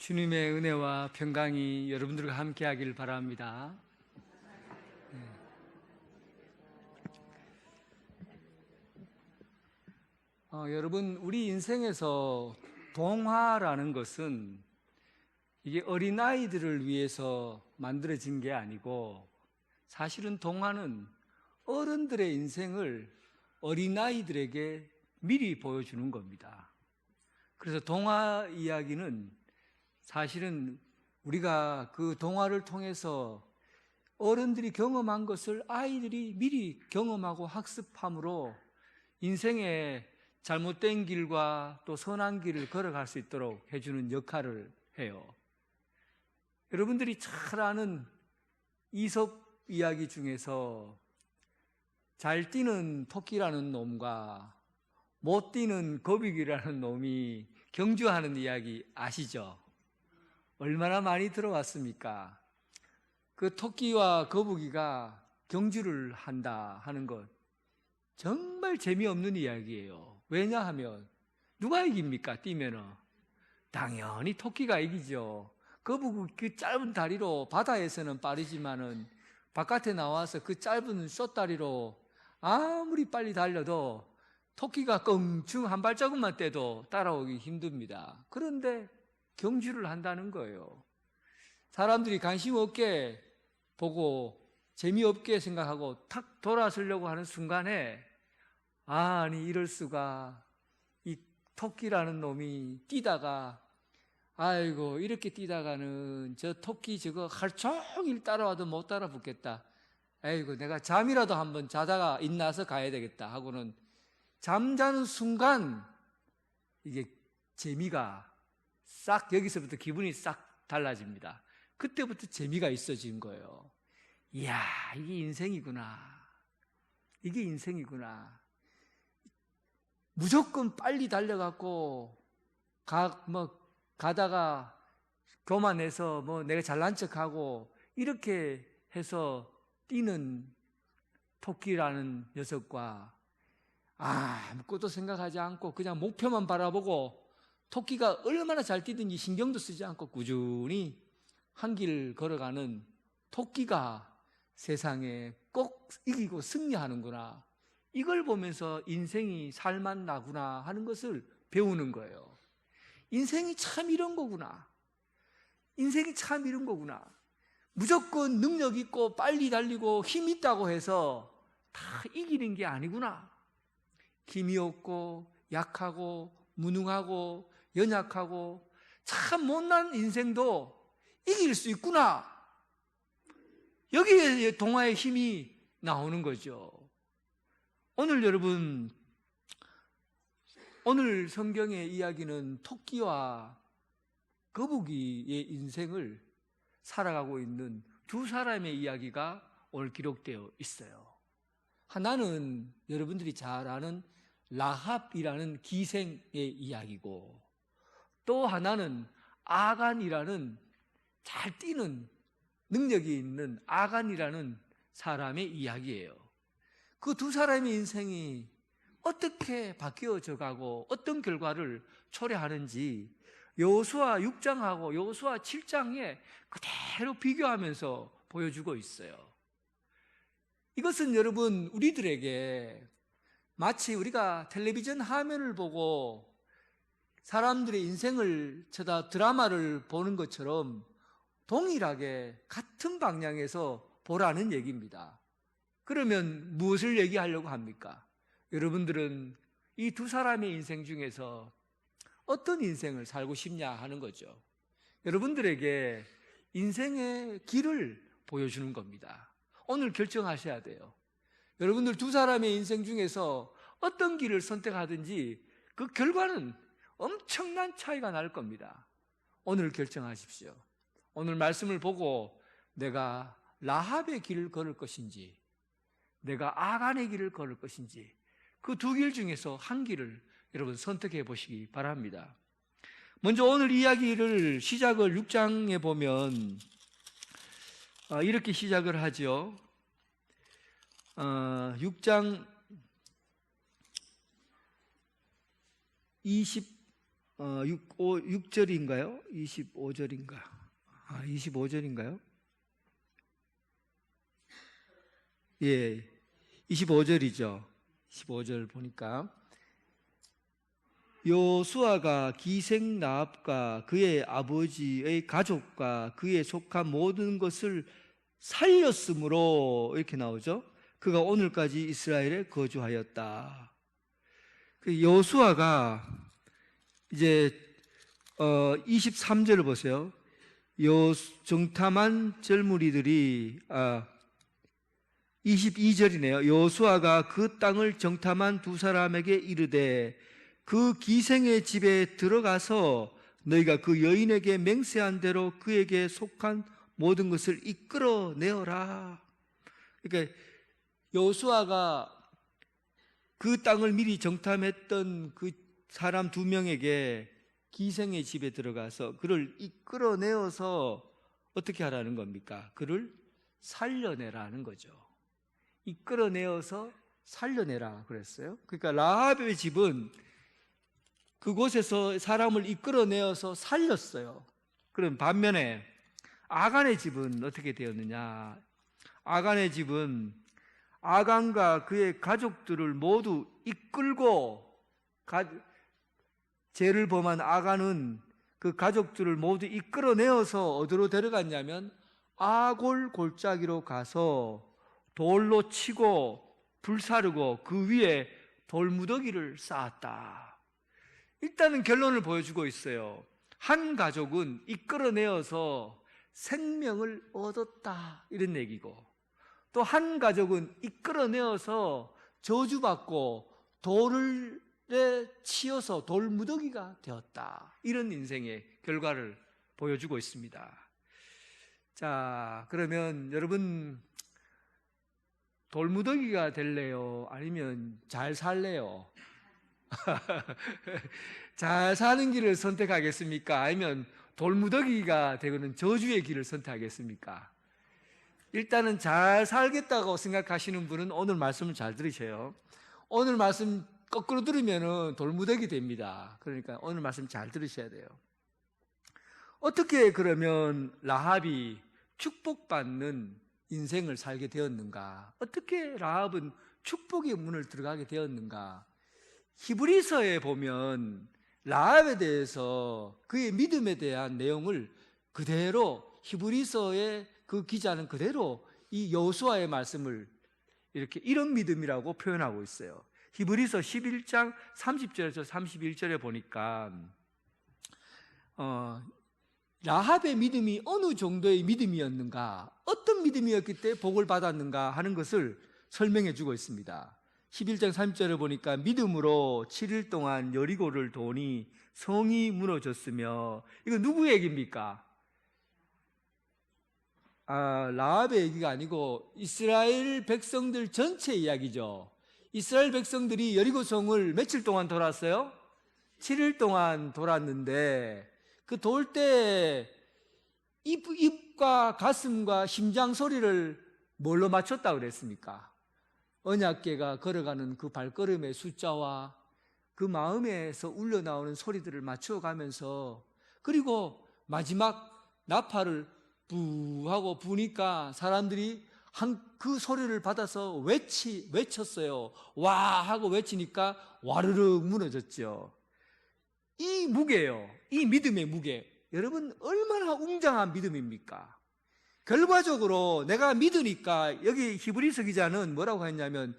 주님의 은혜와 평강이 여러분들과 함께 하길 바랍니다. 여러분, 우리 인생에서 동화라는 것은 이게 어린아이들을 위해서 만들어진 게 아니고, 사실은 동화는 어른들의 인생을 어린아이들에게 미리 보여주는 겁니다. 그래서 동화 이야기는 사실은 우리가 그 동화를 통해서 어른들이 경험한 것을 아이들이 미리 경험하고 학습함으로 인생의 잘못된 길과 또 선한 길을 걸어갈 수 있도록 해주는 역할을 해요. 여러분들이 잘 아는 이솝 이야기 중에서 잘 뛰는 토끼라는 놈과 못 뛰는 거북이라는 놈이 경주하는 이야기 아시죠? 얼마나 많이 들어왔습니까? 그 토끼와 거북이가 경주를 한다 하는 것, 정말 재미없는 이야기예요. 왜냐하면 누가 이깁니까? 뛰면은 당연히 토끼가 이기죠. 거북이 그 짧은 다리로 바다에서는 빠르지만은 바깥에 나와서 그 짧은 숏다리로 아무리 빨리 달려도 토끼가 껑충 한 발자국만 떼도 따라오기 힘듭니다. 그런데 경주를 한다는 거예요. 사람들이 관심 없게 보고 재미없게 생각하고 탁 돌아서려고 하는 순간에 아니 이럴 수가, 이 토끼라는 놈이 뛰다가 아이고 이렇게 뛰다가는 저 토끼 저거 하루 종일 따라와도 못 따라 붙겠다. 아이고 내가 잠이라도 한번 자다가 인나서 가야 되겠다 하고는 잠자는 순간 이게 재미가 싹, 여기서부터 기분이 싹 달라집니다. 그때부터 재미가 있어진 거예요. 이야, 이게 인생이구나. 이게 인생이구나. 무조건 빨리 달려갖고 가다가 교만해서 내가 잘난 척하고 이렇게 해서 뛰는 토끼라는 녀석과 아무것도 생각하지 않고 그냥 목표만 바라보고 토끼가 얼마나 잘 뛰든지 신경도 쓰지 않고 꾸준히 한 길 걸어가는 토끼가 세상에 꼭 이기고 승리하는구나, 이걸 보면서 인생이 살맛나구나 하는 것을 배우는 거예요. 인생이 참 이런 거구나. 인생이 참 이런 거구나. 무조건 능력 있고 빨리 달리고 힘 있다고 해서 다 이기는 게 아니구나. 힘이 없고 약하고 무능하고 연약하고 참 못난 인생도 이길 수 있구나. 여기에 동화의 힘이 나오는 거죠. 오늘 여러분, 오늘 성경의 이야기는 토끼와 거북이의 인생을 살아가고 있는 두 사람의 이야기가 오늘 기록되어 있어요. 하나는 여러분들이 잘 아는 라합이라는 기생의 이야기고, 또 하나는 아간이라는 잘 뛰는 능력이 있는 아간이라는 사람의 이야기예요. 그 두 사람의 인생이 어떻게 바뀌어져 가고 어떤 결과를 초래하는지 여호수아 6장하고 여호수아 7장에 그대로 비교하면서 보여주고 있어요. 이것은 여러분, 우리들에게 마치 우리가 텔레비전 화면을 보고 사람들의 인생을 쳐다 드라마를 보는 것처럼 동일하게 같은 방향에서 보라는 얘기입니다. 그러면 무엇을 얘기하려고 합니까? 여러분들은 이 두 사람의 인생 중에서 어떤 인생을 살고 싶냐 하는 거죠. 여러분들에게 인생의 길을 보여주는 겁니다. 오늘 결정하셔야 돼요. 여러분들 두 사람의 인생 중에서 어떤 길을 선택하든지 그 결과는 엄청난 차이가 날 겁니다. 오늘 결정하십시오. 오늘 말씀을 보고 내가 라합의 길을 걸을 것인지 내가 아간의 길을 걸을 것인지, 그 두 길 중에서 한 길을 여러분 선택해 보시기 바랍니다. 먼저 오늘 이야기를 시작을 6장에 보면 이렇게 시작을 하죠. 6장 6절인가요? 25절인가? 25절인가요? 예, 25절이죠. 25절 보니까 여호수아가 기생 라합과 그의 아버지의 가족과 그에 속한 모든 것을 살렸으므로 이렇게 나오죠. 그가 오늘까지 이스라엘에 거주하였다. 여호수아가 이제 23절을 보세요. 정탐한 젊은이들이 22절이네요. 여호수아가 그 땅을 정탐한 두 사람에게 이르되 그 기생의 집에 들어가서 너희가 그 여인에게 맹세한 대로 그에게 속한 모든 것을 이끌어내어라. 그러니까 여호수아가 그 땅을 미리 정탐했던 그 사람 두 명에게 기생의 집에 들어가서 그를 이끌어내어서 어떻게 하라는 겁니까? 그를 살려내라는 거죠. 이끌어내어서 살려내라 그랬어요. 그러니까 라합의 집은 그곳에서 사람을 이끌어내어서 살렸어요. 그럼 반면에 아간의 집은 어떻게 되었느냐? 아간의 집은 아간과 그의 가족들을 모두 이끌고, 죄를 범한 아간은 그 가족들을 모두 이끌어내어서 어디로 데려갔냐면 아골 골짜기로 가서 돌로 치고 불사르고 그 위에 돌무더기를 쌓았다. 일단은 결론을 보여주고 있어요. 한 가족은 이끌어내어서 생명을 얻었다, 이런 얘기고, 또 한 가족은 이끌어내어서 저주받고 돌에 치여서 돌무더기가 되었다, 이런 인생의 결과를 보여주고 있습니다. 자, 그러면 여러분 돌무더기가 될래요? 아니면 잘 살래요? 잘 사는 길을 선택하겠습니까? 아니면 돌무더기가 되고는 저주의 길을 선택하겠습니까? 일단은 잘 살겠다고 생각하시는 분은 오늘 말씀을 잘 들으세요. 오늘 말씀 거꾸로 들으면 돌무더기 됩니다. 그러니까 오늘 말씀 잘 들으셔야 돼요. 어떻게 그러면 라합이 축복받는 인생을 살게 되었는가? 어떻게 라합은 축복의 문을 들어가게 되었는가? 히브리서에 보면 라합에 대해서 그의 믿음에 대한 내용을 그대로, 히브리서의 그 기자는 그대로 이 여호수아의 말씀을 이렇게 이런 믿음이라고 표현하고 있어요. 히브리서 11장 30절에서 31절에 보니까 라합의 믿음이 어느 정도의 믿음이었는가, 어떤 믿음이었기 때문에 복을 받았는가 하는 것을 설명해 주고 있습니다. 11장 30절에 보니까 믿음으로 7일 동안 여리고를 도니 성이 무너졌으며, 이거 누구 얘기입니까? 라합의 얘기가 아니고 이스라엘 백성들 전체 이야기죠. 이스라엘 백성들이 여리고성을 며칠 동안 돌았어요? 7일 동안 돌았는데 그 돌 때 입과 가슴과 심장 소리를 뭘로 맞췄다고 그랬습니까? 언약궤가 걸어가는 그 발걸음의 숫자와 그 마음에서 울려나오는 소리들을 맞춰가면서, 그리고 마지막 나팔을 부하고 부니까 사람들이 그 소리를 받아서 외쳤어요. 와 하고 외치니까 와르르 무너졌죠. 이 무게요, 이 믿음의 무게, 여러분 얼마나 웅장한 믿음입니까? 결과적으로 내가 믿으니까, 여기 히브리서 기자는 뭐라고 했냐면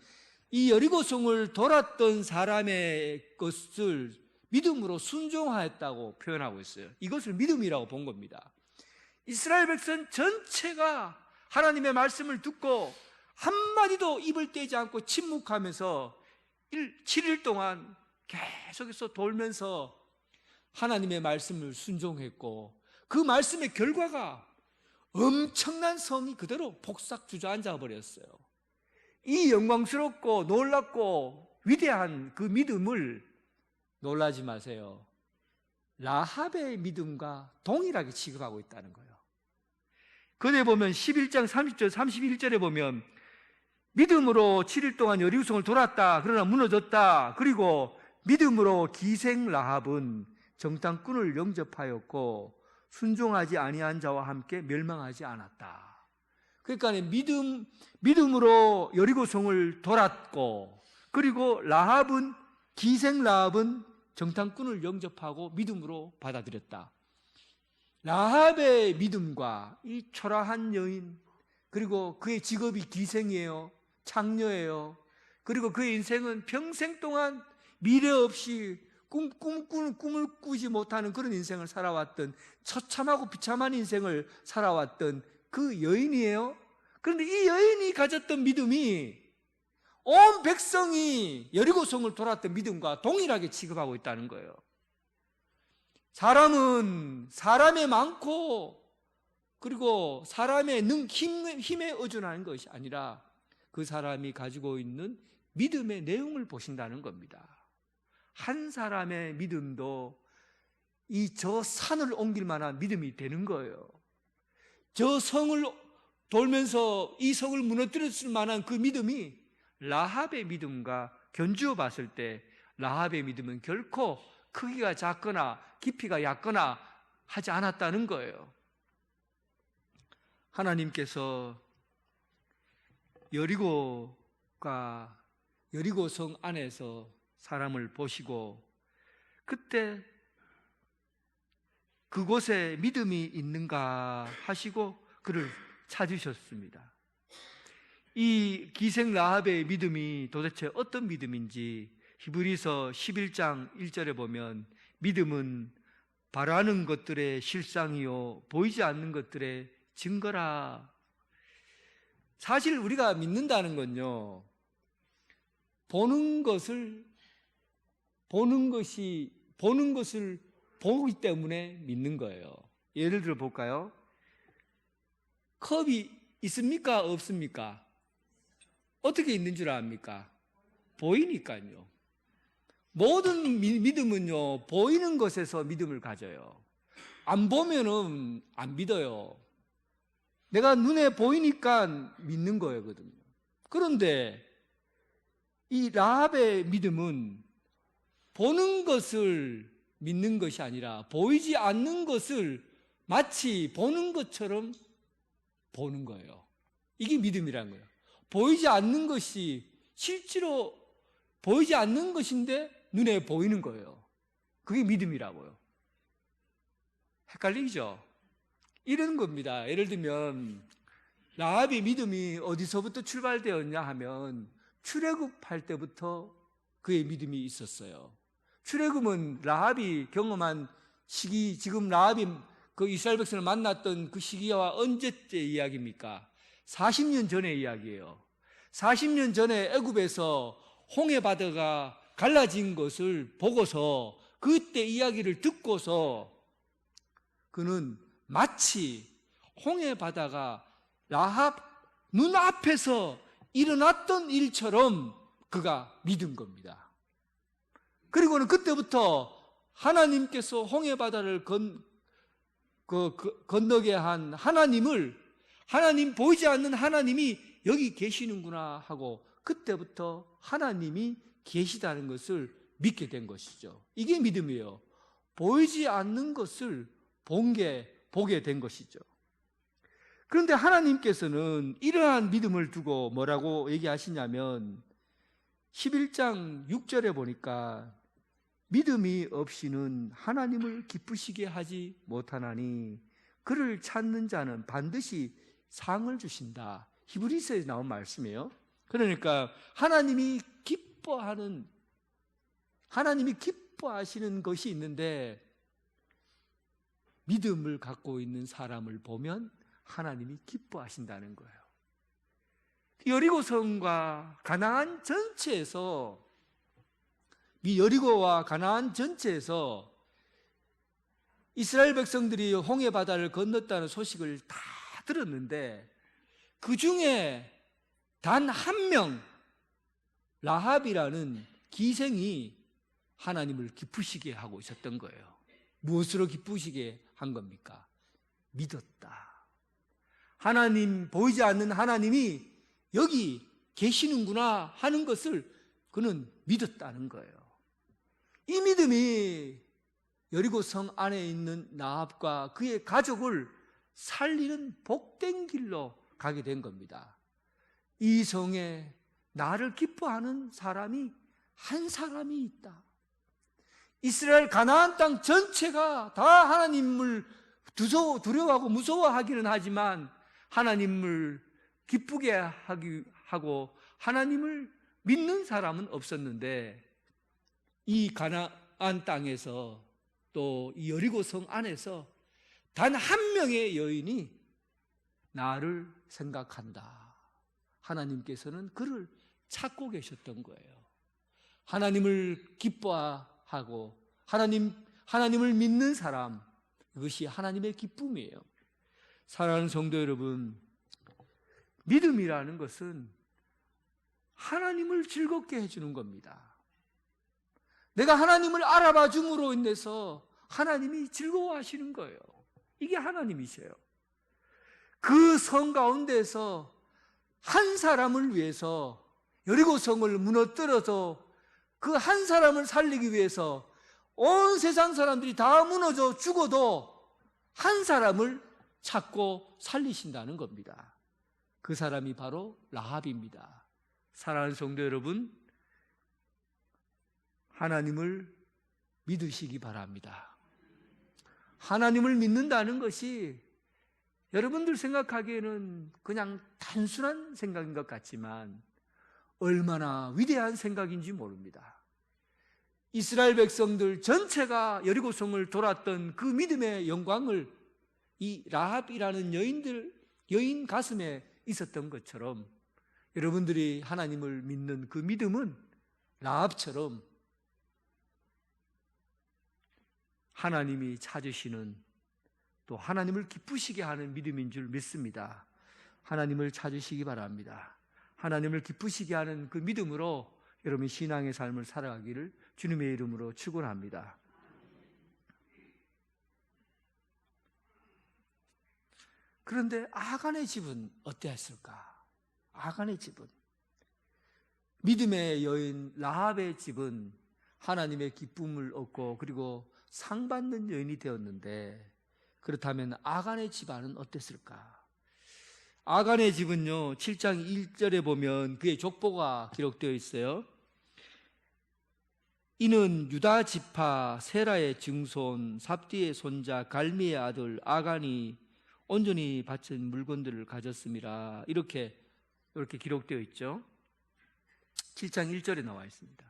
이 여리고성을 돌았던 사람의 것을 믿음으로 순종하였다고 표현하고 있어요. 이것을 믿음이라고 본 겁니다. 이스라엘 백성 전체가 하나님의 말씀을 듣고 한마디도 입을 떼지 않고 침묵하면서 7일 동안 계속해서 돌면서 하나님의 말씀을 순종했고, 그 말씀의 결과가 엄청난 성이 그대로 폭삭 주저앉아 버렸어요. 이 영광스럽고 놀랍고 위대한 그 믿음을, 놀라지 마세요, 라합의 믿음과 동일하게 취급하고 있다는 거예요. 그에 보면 11장 30절 31절에 보면 믿음으로 7일 동안 여리고성을 돌았다, 그러나 무너졌다. 그리고 믿음으로 기생 라합은 정탐꾼을 영접하였고 순종하지 아니한 자와 함께 멸망하지 않았다. 그러니까 믿음으로 여리고성을 돌았고, 그리고 기생 라합은 정탐꾼을 영접하고 믿음으로 받아들였다. 라합의 믿음과 이 초라한 여인, 그리고 그의 직업이 기생이에요, 창녀예요. 그리고 그의 인생은 평생 동안 미래 없이 꿈을 꾸지 못하는 그런 인생을 살아왔던, 처참하고 비참한 인생을 살아왔던 그 여인이에요. 그런데 이 여인이 가졌던 믿음이 온 백성이 여리고성을 돌았던 믿음과 동일하게 취급하고 있다는 거예요. 사람은 사람의 많고, 그리고 사람의 힘에 의존하는 것이 아니라 그 사람이 가지고 있는 믿음의 내용을 보신다는 겁니다. 한 사람의 믿음도 저 산을 옮길 만한 믿음이 되는 거예요. 저 성을 돌면서 이 성을 무너뜨렸을 만한 그 믿음이 라합의 믿음과 견주어 봤을 때 라합의 믿음은 결코 크기가 작거나 깊이가 얕거나 하지 않았다는 거예요. 하나님께서 여리고성 안에서 사람을 보시고, 그때 그곳에 믿음이 있는가 하시고 그를 찾으셨습니다. 이 기생 라합의 믿음이 도대체 어떤 믿음인지 히브리서 11장 1절에 보면, 믿음은 바라는 것들의 실상이요 보이지 않는 것들의 증거라. 사실 우리가 믿는다는 건요, 보는 것을 보기 때문에 믿는 거예요. 예를 들어 볼까요? 컵이 있습니까? 없습니까? 어떻게 있는 줄 압니까? 보이니까요. 모든 믿음은요, 보이는 것에서 믿음을 가져요. 안 보면은 안 믿어요. 내가 눈에 보이니까 믿는 거거든요. 그런데 이 라합의 믿음은 보는 것을 믿는 것이 아니라 보이지 않는 것을 마치 보는 것처럼 보는 거예요. 이게 믿음이라는 거예요. 보이지 않는 것이 실제로 보이지 않는 것인데 눈에 보이는 거예요. 그게 믿음이라고요. 헷갈리죠? 이런 겁니다. 예를 들면 라합의 믿음이 어디서부터 출발되었냐 하면 출애굽할 때부터 그의 믿음이 있었어요. 출애굽은 라합이 경험한 시기, 지금 라합이 그 이스라엘 백성을 만났던 그 시기와 언제째 이야기입니까? 40년 전의 이야기예요. 40년 전에 애굽에서 홍해바다가 갈라진 것을 보고서, 그때 이야기를 듣고서 그는 마치 홍해바다가 라합 눈앞에서 일어났던 일처럼 그가 믿은 겁니다. 그리고는 그때부터 하나님께서 홍해바다를 건너게 한 하나님 보이지 않는 하나님이 여기 계시는구나 하고 그때부터 하나님이 계시다는 것을 믿게 된 것이죠. 이게 믿음이에요. 보이지 않는 것을 보게 된 것이죠. 그런데 하나님께서는 이러한 믿음을 두고 뭐라고 얘기하시냐면 11장 6절에 보니까 믿음이 없이는 하나님을 기쁘시게 하지 못하나니 그를 찾는 자는 반드시 상을 주신다. 히브리서에 나온 말씀이에요. 그러니까 하나님이 기뻐하시는 것이 있는데 믿음을 갖고 있는 사람을 보면 하나님이 기뻐하신다는 거예요. 여리고성과 가나안 전체에서, 이 여리고와 가나안 전체에서 이스라엘 백성들이 홍해바다를 건넜다는 소식을 다 들었는데 그 중에 단 한 명, 라합이라는 기생이 하나님을 기쁘시게 하고 있었던 거예요. 무엇으로 기쁘시게 한 겁니까? 믿었다. 하나님, 보이지 않는 하나님이 여기 계시는구나 하는 것을 그는 믿었다는 거예요. 이 믿음이 여리고 성 안에 있는 라합과 그의 가족을 살리는 복된 길로 가게 된 겁니다. 이 성에 나를 기뻐하는 사람이 한 사람이 있다. 이스라엘 가나안 땅 전체가 다 하나님을 두려워하고 무서워하기는 하지만 하나님을 기쁘게 하고 하나님을 믿는 사람은 없었는데, 이 가나안 땅에서 또 이 여리고 성 안에서 단 한 명의 여인이 나를 생각한다. 하나님께서는 그를 찾고 계셨던 거예요. 하나님을 기뻐하고 하나님을 믿는 사람, 이것이 하나님의 기쁨이에요. 사랑하는 성도 여러분, 믿음이라는 것은 하나님을 즐겁게 해주는 겁니다. 내가 하나님을 알아봐 줌으로 인해서 하나님이 즐거워하시는 거예요. 이게 하나님이세요. 그 성 가운데서 한 사람을 위해서 여리고 성을 무너뜨려서 그 한 사람을 살리기 위해서 온 세상 사람들이 다 무너져 죽어도 한 사람을 찾고 살리신다는 겁니다. 그 사람이 바로 라합입니다. 사랑하는 성도 여러분, 하나님을 믿으시기 바랍니다. 하나님을 믿는다는 것이 여러분들 생각하기에는 그냥 단순한 생각인 것 같지만 얼마나 위대한 생각인지 모릅니다. 이스라엘 백성들 전체가 여리고성을 돌았던 그 믿음의 영광을 이 라합이라는 여인 가슴에 있었던 것처럼 여러분들이 하나님을 믿는 그 믿음은 라합처럼 하나님이 찾으시는, 또 하나님을 기쁘시게 하는 믿음인 줄 믿습니다. 하나님을 찾으시기 바랍니다. 하나님을 기쁘시게 하는 그 믿음으로 여러분이 신앙의 삶을 살아가기를 주님의 이름으로 축원합니다. 그런데 아간의 집은 어땠을까? 아간의 집은, 믿음의 여인 라합의 집은 하나님의 기쁨을 얻고 그리고 상받는 여인이 되었는데, 그렇다면 아간의 집안은 어땠을까? 아간의 집은요, 7장 1절에 보면 그의 족보가 기록되어 있어요. 이는 유다 지파 세라의 증손 삽디의 손자 갈미의 아들 아간이 온전히 바친 물건들을 가졌습니다. 이렇게 기록되어 있죠. 7장 1절에 나와 있습니다.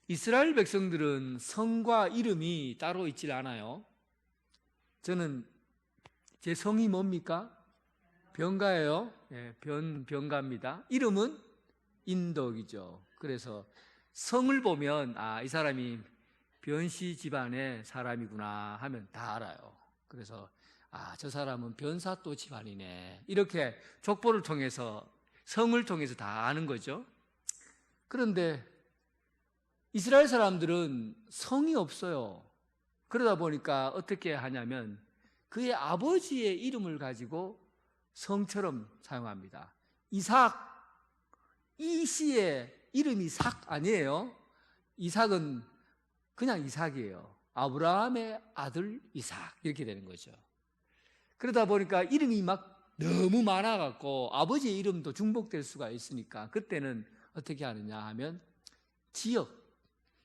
이스라엘 백성들은 성과 이름이 따로 있질 않아요. 저는 제 성이 뭡니까? 병가예요. 예, 병가입니다. 이름은 인덕이죠. 그래서 성을 보면 이 사람이 변씨 집안의 사람이구나 하면 다 알아요. 그래서 저 사람은 변사또 집안이네, 이렇게 족보를 통해서, 성을 통해서 다 아는 거죠. 그런데 이스라엘 사람들은 성이 없어요. 그러다 보니까 어떻게 하냐면 그의 아버지의 이름을 가지고 성처럼 사용합니다. 이삭, 이 씨의 이름이 삭 아니에요. 이삭은 그냥 이삭이에요. 아브라함의 아들 이삭, 이렇게 되는 거죠. 그러다 보니까 이름이 막 너무 많아갖고 아버지의 이름도 중복될 수가 있으니까 그때는 어떻게 하느냐 하면 지역,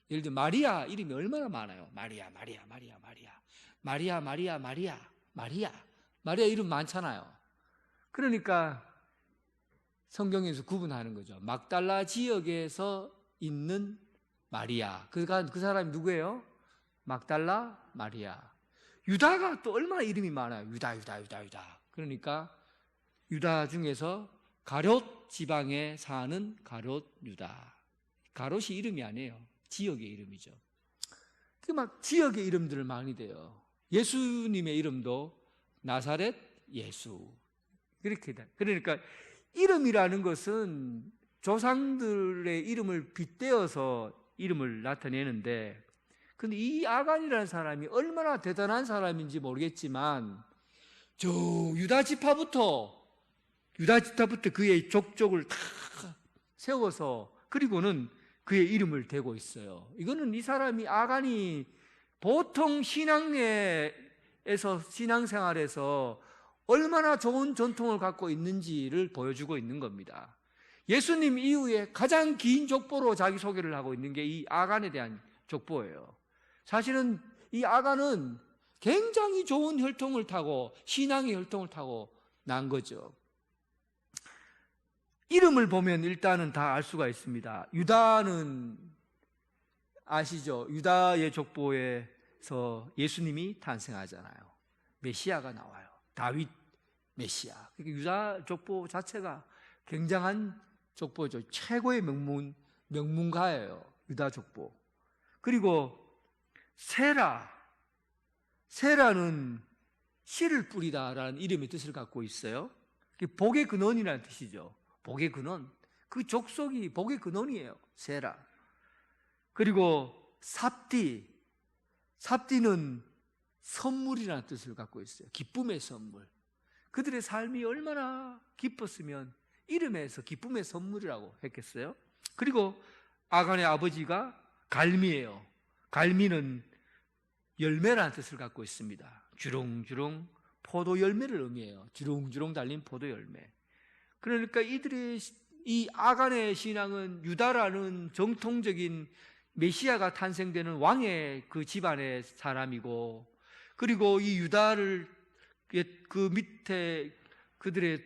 예를 들어 마리아 이름이 얼마나 많아요. 마리아 이름 많잖아요. 그러니까 성경에서 구분하는 거죠. 막달라 지역에서 있는 마리아, 그 사람이 누구예요? 막달라 마리아. 유다가 또 얼마나 이름이 많아요. 유다. 그러니까 유다 중에서 가롯 지방에 사는 가롯 유다. 가롯이 이름이 아니에요. 지역의 이름이죠. 그 막 지역의 이름들을 많이 돼요. 예수님의 이름도 나사렛 예수, 그렇게 돼. 그러니까 이름이라는 것은 조상들의 이름을 빗대어서 이름을 나타내는데, 근데 이 아간이라는 사람이 얼마나 대단한 사람인지 모르겠지만 저 유다 지파부터 그의 족족을 다 세워서 그리고는 그의 이름을 대고 있어요. 이거는 이 사람이 아간이 보통 신앙생활에서 얼마나 좋은 전통을 갖고 있는지를 보여주고 있는 겁니다. 예수님 이후에 가장 긴 족보로 자기소개를 하고 있는 게 이 아간에 대한 족보예요. 사실은 이 아간은 굉장히 좋은 혈통을 타고 신앙의 혈통을 타고 난 거죠. 이름을 보면 일단은 다 알 수가 있습니다. 유다는 아시죠? 유다의 족보에서 예수님이 탄생하잖아요. 메시아가 나와요. 다윗 메시아. 그러니까 유다 족보 자체가 굉장한 족보죠. 최고의 명문가예요. 유다 족보. 그리고 세라는 씨를 뿌리다라는 이름의 뜻을 갖고 있어요. 복의 근원이라는 뜻이죠. 복의 근원. 그 족속이 복의 근원이에요. 세라. 그리고 삽디는 선물이라는 뜻을 갖고 있어요. 기쁨의 선물. 그들의 삶이 얼마나 기뻤으면 이름에서 기쁨의 선물이라고 했겠어요? 그리고 아간의 아버지가 갈미예요. 갈미는 열매라는 뜻을 갖고 있습니다. 주렁주렁 포도 열매를 의미해요. 주렁주렁 달린 포도 열매. 그러니까 이 아간의 신앙은 유다라는 정통적인 메시아가 탄생되는 왕의 그 집안의 사람이고, 그리고 이 유다를 그 밑에 그들의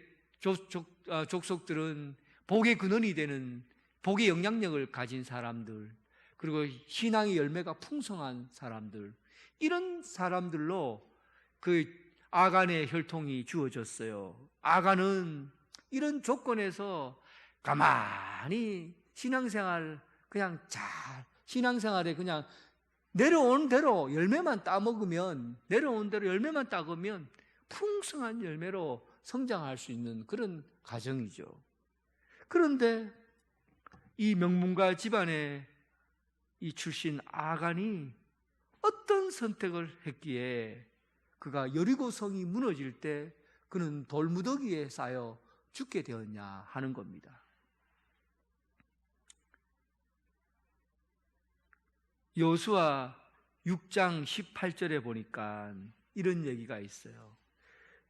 족속들은 복의 근원이 되는 복의 영향력을 가진 사람들, 그리고 신앙의 열매가 풍성한 사람들, 이런 사람들로 그 아간의 혈통이 주어졌어요. 아간은 이런 조건에서 가만히 신앙생활에 그냥 내려온 대로 열매만 따먹으면, 풍성한 열매로 성장할 수 있는 그런 가정이죠. 그런데 이 명문가 집안의 이 출신 아간이 어떤 선택을 했기에 그가 여리고 성이 무너질 때 그는 돌무더기에 쌓여 죽게 되었냐 하는 겁니다. 여호수아 6장 18절에 보니까 이런 얘기가 있어요.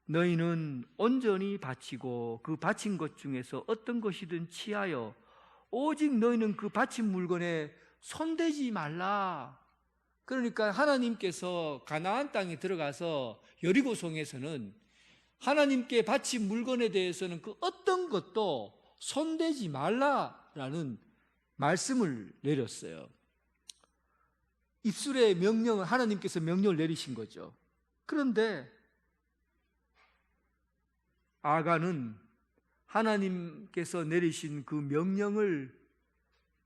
너희는 온전히 바치고 그 바친 것 중에서 어떤 것이든 취하여 오직 너희는 그 바친 물건에 손대지 말라. 그러니까 하나님께서 가나안 땅에 들어가서 여리고성에서는 하나님께 바친 물건에 대해서는 그 어떤 것도 손대지 말라라는 말씀을 내렸어요. 입술의 명령을 하나님께서 명령을 내리신 거죠. 그런데 아간은 하나님께서 내리신 그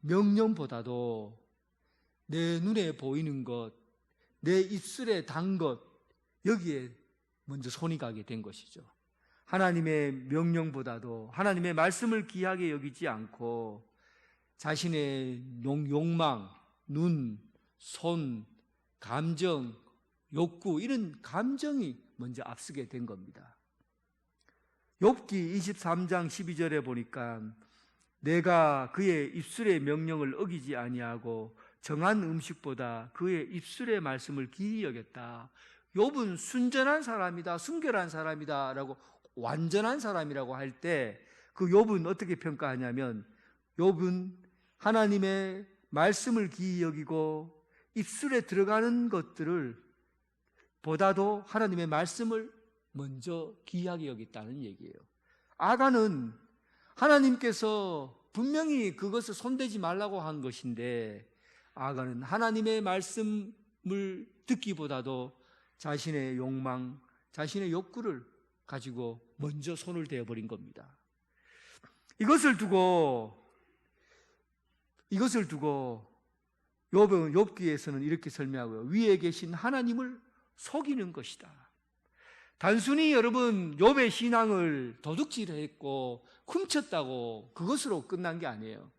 명령보다도 내 눈에 보이는 것, 내 입술에 단 것, 여기에 먼저 손이 가게 된 것이죠. 하나님의 명령보다도 하나님의 말씀을 귀하게 여기지 않고 자신의 욕망, 눈, 손, 감정, 욕구, 이런 감정이 먼저 앞서게 된 겁니다. 욥기 23장 12절에 보니까 내가 그의 입술의 명령을 어기지 아니하고 정한 음식보다 그의 입술의 말씀을 귀히 여겼다. 욥은 순전한 사람이다, 순결한 사람이다 라고, 완전한 사람이라고 할 때 그 욥은 어떻게 평가하냐면, 욥은 하나님의 말씀을 귀히 여기고 입술에 들어가는 것들을 보다도 하나님의 말씀을 먼저 귀하게 여겼다는 얘기예요. 아간은 하나님께서 분명히 그것을 손대지 말라고 한 것인데, 아간은 하나님의 말씀을 듣기보다도 자신의 욕망, 자신의 욕구를 가지고 먼저 손을 대어버린 겁니다. 이것을 두고 욥기에서는 이렇게 설명하고요. 위에 계신 하나님을 속이는 것이다. 단순히 여러분 욥의 신앙을 도둑질했고 훔쳤다고 그것으로 끝난 게 아니에요.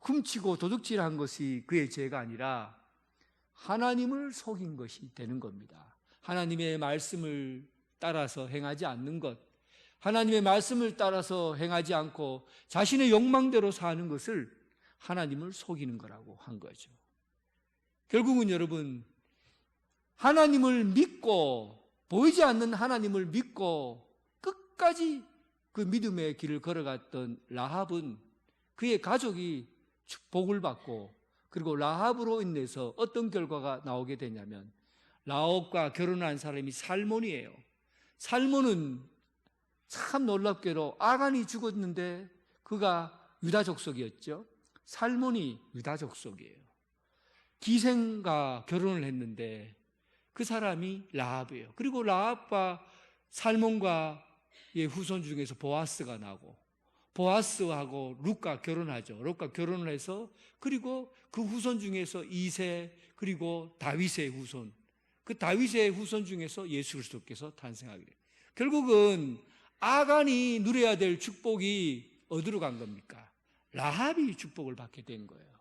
훔치고 도둑질한 것이 그의 죄가 아니라 하나님을 속인 것이 되는 겁니다. 하나님의 말씀을 따라서 행하지 않는 것, 하나님의 말씀을 따라서 행하지 않고 자신의 욕망대로 사는 것을 하나님을 속이는 거라고 한 거죠. 결국은 여러분, 하나님을 믿고, 보이지 않는 하나님을 믿고 끝까지 그 믿음의 길을 걸어갔던 라합은 그의 가족이 축복을 받고, 그리고 라합으로 인해서 어떤 결과가 나오게 되냐면 라합과 결혼한 사람이 살몬이에요. 살몬은 참 놀랍게도 아간이 죽었는데 그가 유다 족속이었죠. 살몬이 유다 족속이에요. 기생과 결혼을 했는데 그 사람이 라합이에요. 그리고 라합과 살몬과의 후손 중에서 보아스가 나고, 보아스하고 룻과 결혼하죠. 룻과 결혼을 해서, 그리고 그 후손 중에서 이세, 그리고 다윗의 후손, 그 다윗의 후손 중에서 예수 그리스도께서 탄생하게 돼요. 결국은 아간이 누려야 될 축복이 어디로 간 겁니까? 라합이 축복을 받게 된 거예요.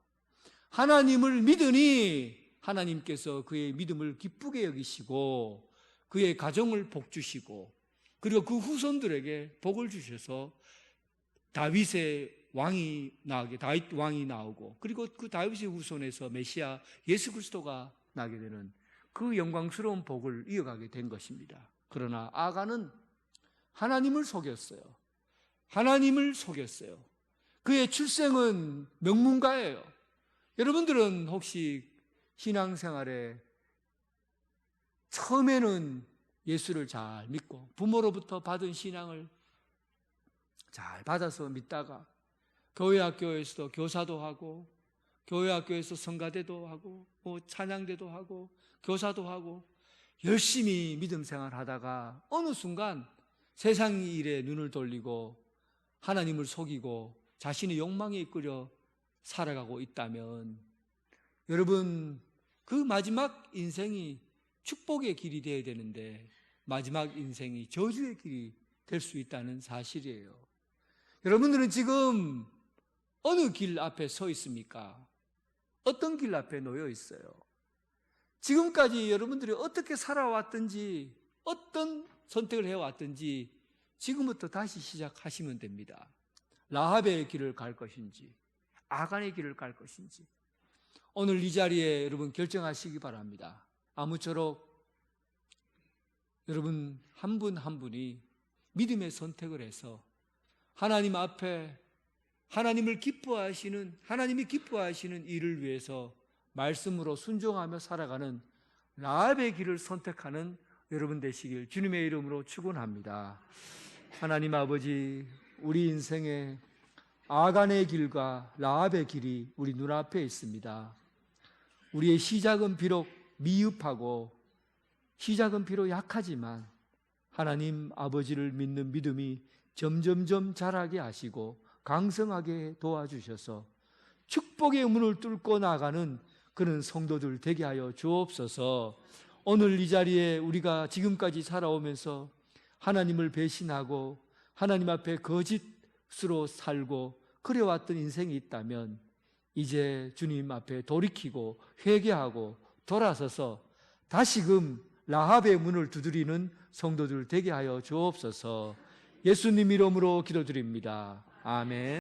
하나님을 믿으니 하나님께서 그의 믿음을 기쁘게 여기시고 그의 가정을 복주시고, 그리고 그 후손들에게 복을 주셔서 다윗의 왕이 나오게, 다윗 왕이 나오고, 그리고 그 다윗의 후손에서 메시아 예수 그리스도가 나게 되는 그 영광스러운 복을 이어가게 된 것입니다. 그러나 아간은 하나님을 속였어요. 하나님을 속였어요. 그의 출생은 명문가예요. 여러분들은 혹시 신앙생활에 처음에는 예수를 잘 믿고 부모로부터 받은 신앙을 잘 받아서 믿다가 교회 학교에서도 교사도 하고, 교회 학교에서 성가대도 하고, 찬양대도 하고, 교사도 하고 열심히 믿음 생활 하다가 어느 순간 세상 일에 눈을 돌리고 하나님을 속이고 자신의 욕망에 이끌려 살아가고 있다면, 여러분, 그 마지막 인생이 축복의 길이 되어야 되는데 마지막 인생이 저주의 길이 될 수 있다는 사실이에요. 여러분들은 지금 어느 길 앞에 서 있습니까? 어떤 길 앞에 놓여 있어요? 지금까지 여러분들이 어떻게 살아왔든지, 어떤 선택을 해왔든지 지금부터 다시 시작하시면 됩니다. 라합의 길을 갈 것인지 아간의 길을 갈 것인지 오늘 이 자리에 여러분 결정하시기 바랍니다. 아무쪼록 여러분 한 분 한 분이 믿음의 선택을 해서 하나님 앞에 하나님이 기뻐하시는 일을 위해서 말씀으로 순종하며 살아가는 라합의 길을 선택하는 여러분 되시길 주님의 이름으로 축원합니다. 하나님 아버지, 우리 인생에 아간의 길과 라합의 길이 우리 눈앞에 있습니다. 우리의 시작은 비록 미흡하고 시작은 비록 약하지만 하나님 아버지를 믿는 믿음이 점점점 자라게 하시고 강성하게 도와주셔서 축복의 문을 뚫고 나가는 그런 성도들 되게 하여 주옵소서. 오늘 이 자리에 우리가 지금까지 살아오면서 하나님을 배신하고 하나님 앞에 거짓으로 살고 그래왔던 인생이 있다면 이제 주님 앞에 돌이키고 회개하고 돌아서서 다시금 라합의 문을 두드리는 성도들 되게 하여 주옵소서. 예수님 이름으로 기도드립니다. 아멘.